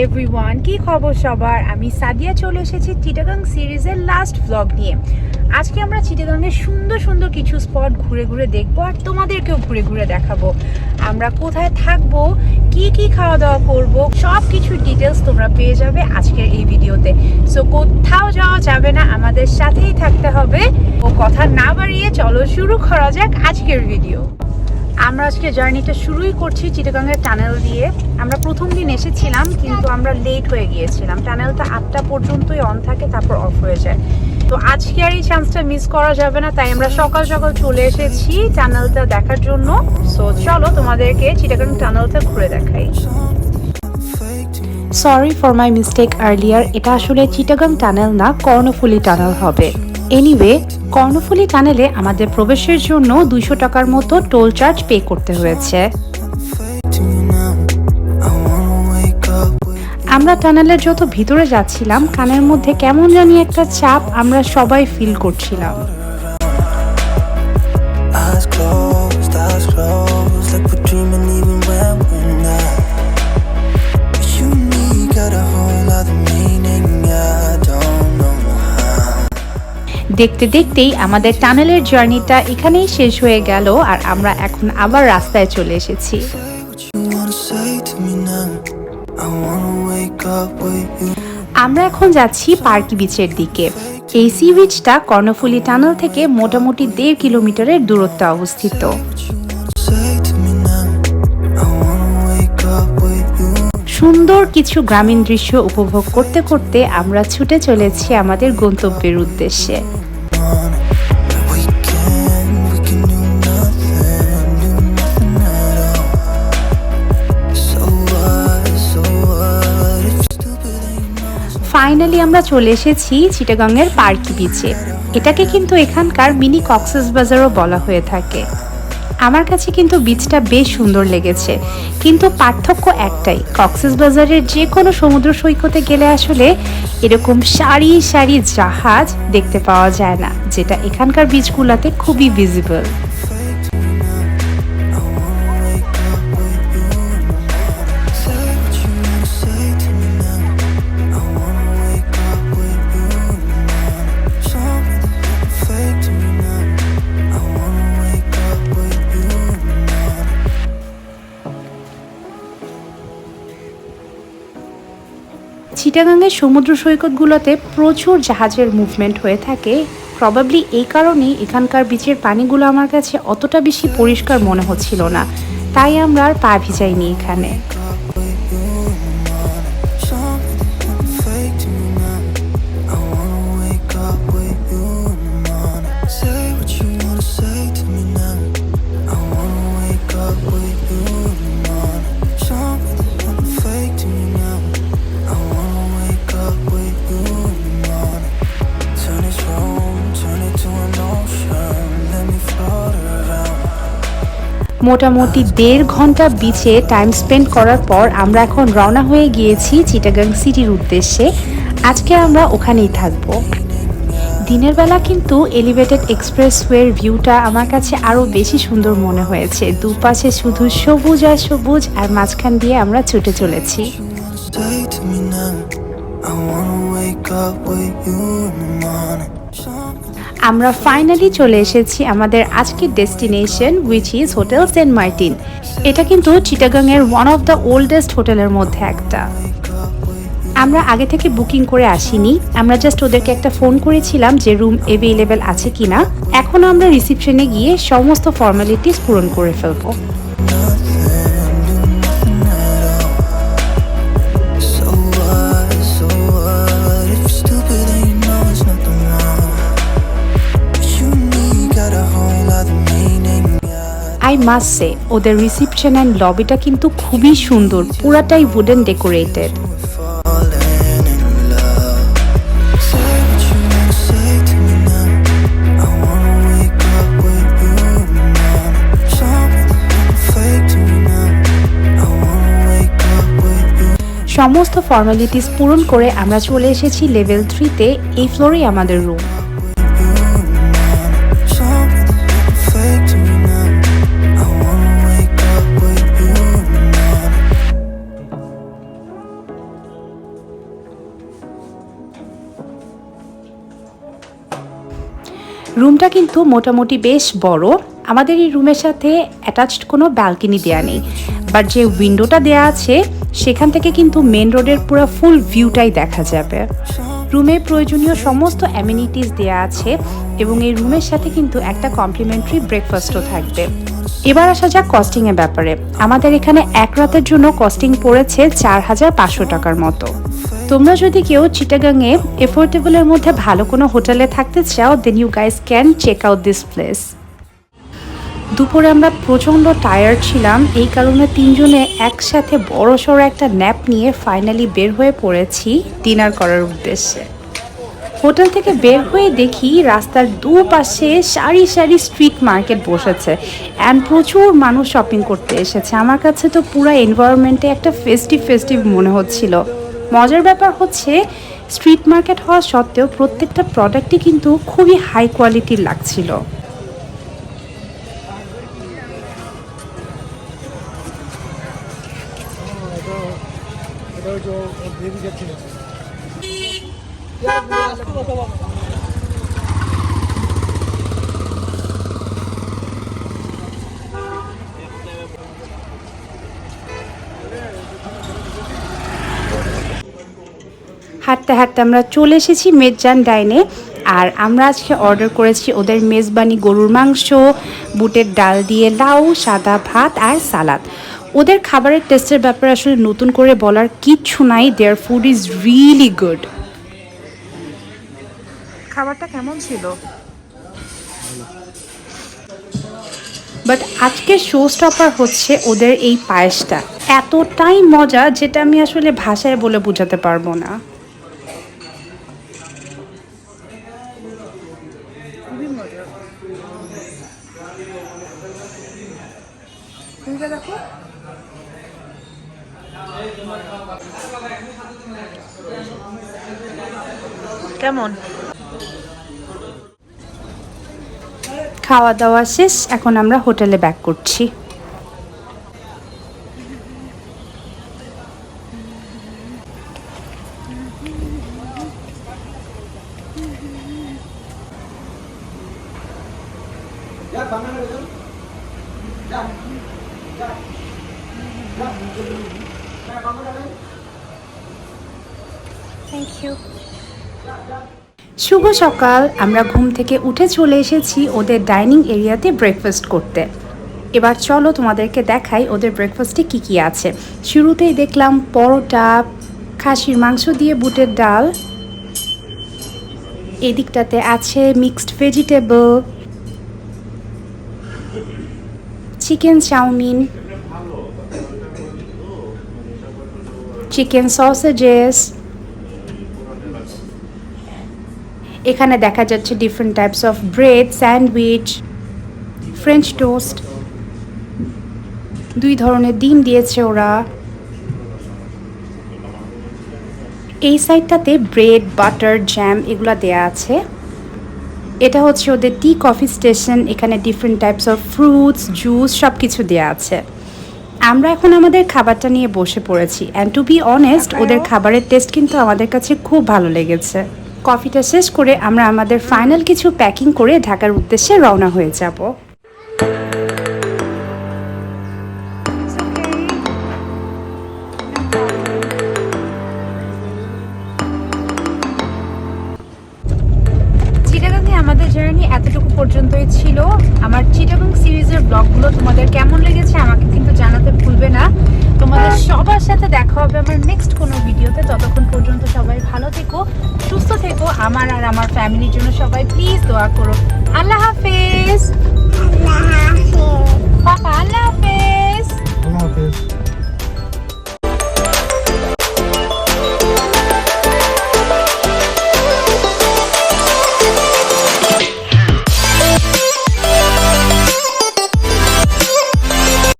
Everyone, কি খবর সবার? আমি সাদিয়া চলে এসেছি চিটাগাং সিরিজের লাস্ট ভ্লগ নিয়ে। আজকে আমরা চিটাগাংয়ের সুন্দর সুন্দর কিছু স্পট ঘুরে ঘুরে দেখবো আর তোমাদেরকেও ঘুরে ঘুরে দেখাবো। আমরা কোথায় থাকবো, কি কি খাওয়া দাওয়া করব, সব কিছু ডিটেলস তোমরা পেয়ে যাবে আজকের এই ভিডিওতে। সো কোথাও যাওয়া যাবে না, আমাদের সাথেই থাকতে হবে। ও কথা না বাড়িয়ে চলো শুরু করা যাক আজকের ভিডিও। আমরা আজকে জার্নিটা শুরুই করছি চিটাগাংয়ের টানেল দিয়ে। আমরা প্রথম দিন এসেছিলাম কিন্তু আমরা লেট হয়ে গিয়েছিলাম। টানেলটা 8টা পর্যন্তই অন থাকে, তারপর অফ হয়ে যায়। তো আজকে আর এই চান্সটা মিস করা যাবে না, তাই আমরা সকাল সকাল চলে এসেছি টানেলটা দেখার জন্য। সো চলো তোমাদেরকে চিটাগাং টানেলটা ঘুরে দেখাই। Sorry for my mistake earlier, এটা আসলে চিটাগাং টানেল না, কর্ণফুলী টানেল হবে। এনিওয়ে, কর্ণফুলী টানেলে আমাদের প্রবেশের জন্য 200 টাকার মতো টোল চার্জ পে করতে হয়েছে। আমরা টানেলের যত ভিতরে যাচ্ছিলাম, কানের মধ্যে কেমন জানি একটা চাপ আমরা সবাই ফিল করছিলাম। দেখতে দেখতেই আমাদের টানেলের জার্নিটা এখানেই শেষ হয়ে গেল আর আমরা এখন আবার রাস্তায় চলে এসেছি। আমরা এখন যাচ্ছি পার্কি বিচের দিকে। এই সি বিচটা কর্ণফুলী টানেল থেকে মোটামুটি 1.5 কিলোমিটারের দূরত্বে অবস্থিত। সুন্দর কিছু গ্রামীণ দৃশ্য উপভোগ করতে করতে আমরা ছুটে চলেছি আমাদের গন্তব্যের উদ্দেশ্যে। ফাইনালি আমরা চলে এসেছি চিটাগাংয়ের পার্কি বিচে। এটাকে কিন্তু এখানকার মিনি কক্সবাজারও বলা হয়ে থাকে। আমার কাছে কিন্তু বিচটা বেশ সুন্দর লেগেছে, কিন্তু পার্থক্য একটাই, কক্সবাজারের যে কোনো সমুদ্র সৈকতে গেলে আসলে এরকম সারি সারি জাহাজ দেখতে পাওয়া যায় না, যেটা এখানকার বিচগুলোতে খুবই ভিজিবল। চিটাগাংয়ের সমুদ্র সৈকতগুলোতে প্রচুর জাহাজের মুভমেন্ট হয়ে থাকে। প্রবাবলি এই কারণেই এখানকার বিচের পানিগুলো আমার কাছে অতটা বেশি পরিষ্কার মনে হচ্ছিল না, তাই আমরা আর পা ভিজাইনি এখানে। মোটামুটি 1.5 ঘন্টা বিচে টাইম স্পেন্ড করার পর আমরা এখন রওনা হয়ে গিয়েছি চিটাগাং সিটির উদ্দেশ্যে। আজকে আমরা ওখানেই থাকব। দিনের বেলা কিন্তু এলিভেটেড এক্সপ্রেসওয়ের ভিউটা আমার কাছে আরও বেশি সুন্দর মনে হয়েছে। দুপাশে শুধু সবুজ আর সবুজ, আর মাঝখান দিয়ে আমরা ছুটে চলেছি। আমরা ফাইনালি চলে এসেছি আমাদের আজকের destination, which is hotel Saint Martin. এটা কিন্তু চিটাগাংয়ের ওয়ান অফ দ্য ওল্ডেস্ট হোটেলের মধ্যে একটা। আমরা আগে থেকে বুকিং করে আসিনি, আমরা জাস্ট ওদেরকে একটা ফোন করেছিলাম যে রুম অ্যাভেলেবেল আছে কিনা। এখন আমরা রিসেপশনে গিয়ে সমস্ত ফর্মালিটিস পূরণ করে ফেলবো। আই মাস্ট সে, ওদের রিসেপশন অ্যান্ড লবিটা কিন্তু খুবই সুন্দর, পুরাটাই উডেন ডেকোরেটেড। সমস্ত ফর্মালিটিস পূরণ করে আমরা চলে এসেছি লেভেল 3-তে। এই ফ্লোরেই আমাদের রুম। রুমটা কিন্তু মোটামুটি বেশ বড়। আমাদের এই রুমের সাথে অ্যাটাচড কোনো ব্যালকনি দেয়া নেই, বাট যে উইন্ডোটা দেয়া আছে সেখান থেকে কিন্তু মেন রোডের পুরো ফুল ভিউটাই দেখা যাবে। রুমে প্রয়োজনীয় সমস্ত অ্যামিনিটিস দেয়া আছে এবং এই রুমের সাথে কিন্তু একটা কমপ্লিমেন্টারি ব্রেকফাস্টও থাকবে। এবার আসা যাক কস্টিংয়ের ব্যাপারে। আমাদের এখানে এক রাতের জন্য কস্টিং পড়েছে 4,500 টাকার মতো। তোমরা যদি কেউ চিটাগাংয়ে এফোর্ডেবলের মধ্যে ভালো কোনো হোটেলে থাকতে চাও, then you guys can check out this place. দুপুরে আমরা প্রচণ্ড টায়ার্ড ছিলাম, এই কারণে তিনজনে একসাথে বড়সড় একটা ন্যাপ নিয়ে ফাইনালি বের হয়ে পড়েছি ডিনার করার উদ্দেশ্যে। হোটেল থেকে বের হয়ে দেখি রাস্তার দুপাশে সারি সারি স্ট্রিট মার্কেট বসেছে অ্যান্ড প্রচুর মানুষ শপিং করতে এসেছে। আমার কাছে তো পুরো এনভায়রনমেন্টে একটা ফেস্টিভ মনে হচ্ছিল। মজার ব্যাপার হচ্ছে স্ট্রিট মার্কেট হওয়া সত্ত্বেও প্রত্যেকটা প্রোডাক্টই কিন্তু খুবই হাই কোয়ালিটির লাগছিল। হাঁটতে হাঁটতে আমরা চলে এসেছি মেজজান ডাইনে। আর আমরা আজকে অর্ডার করেছি ওদের মেজবানি গরুর মাংস, বুটের ডাল দিয়ে লাউ, সাদা ভাত আর সালাদ। ওদের খাবারের টেস্টের ব্যাপারে আসলে নতুন করে বলার কিচ্ছু নাই। Their food is really good. খাবারটা কেমন ছিল? বাট আজকে শো স্টপার হচ্ছে ওদের এই পায়েসটা। এতটাই মজা যেটা আমি আসলে ভাষায় বলে বোঝাতে পারবো না। দেখো কেমন। খাওয়া দাওয়া শেষ, এখন আমরা হোটেলে ব্যাক করছি। শুভ সকাল। আমরা ঘুম থেকে উঠে চলে এসেছি ওদের ডাইনিং এরিয়াতে ব্রেকফাস্ট করতে। এবার চলো তোমাদেরকে দেখাই ওদের ব্রেকফাস্টে কি কি আছে। শুরুতেই দেখলাম পরোটা, খাসির মাংস দিয়ে বুটের ডাল, এদিকটাতে আছে mixed vegetable, chicken chow mein, chicken sausages. এখানে দেখা যাচ্ছে different types of bread, sandwich, French toast, 2 ধরনের ডিম দিয়েছে ওরা। এই সাইডটাতে ব্রেড, বাটার, জ্যাম এগুলো দেয়া আছে। এটা হচ্ছে ওদের টি কফি স্টেশন। এখানে different types of fruits, juice সব কিছু দেওয়া আছে। আমরা এখন আমাদের খাবারটা নিয়ে বসে পড়েছি অ্যান্ড টু বি অনেস্ট ওদের খাবারের টেস্ট কিন্তু আমাদের কাছে খুব ভালো লেগেছে। কফিটা শেষ করে আমরা আমাদের ফাইনাল কিছু প্যাকিং করে ঢাকার উদ্দেশ্যে রওনা হয়ে যাব। চিটাগাংয়ে আমাদের জার্নি এতটুকু পর্যন্তই ছিল। আমার চিটাগাং সিরিজের ব্লগগুলো তোমাদের কেমন লেগেছে আমাকে কিন্তু জানাতে ভুলবে না। তোমাদের সবার সাথে দেখা হবে আমার নেক্সট কোনো ভিডিওতে। ততক্ষণ পর্যন্ত সবাই ভালো থেকো, সুস্থ থেকো। আমার আর আমার ফ্যামিলির জন্য সবাই প্লিজ দোয়া করো। আল্লাহ হাফেজ। আল্লাহ হাফেজ। আল্লাহ হাফেজ।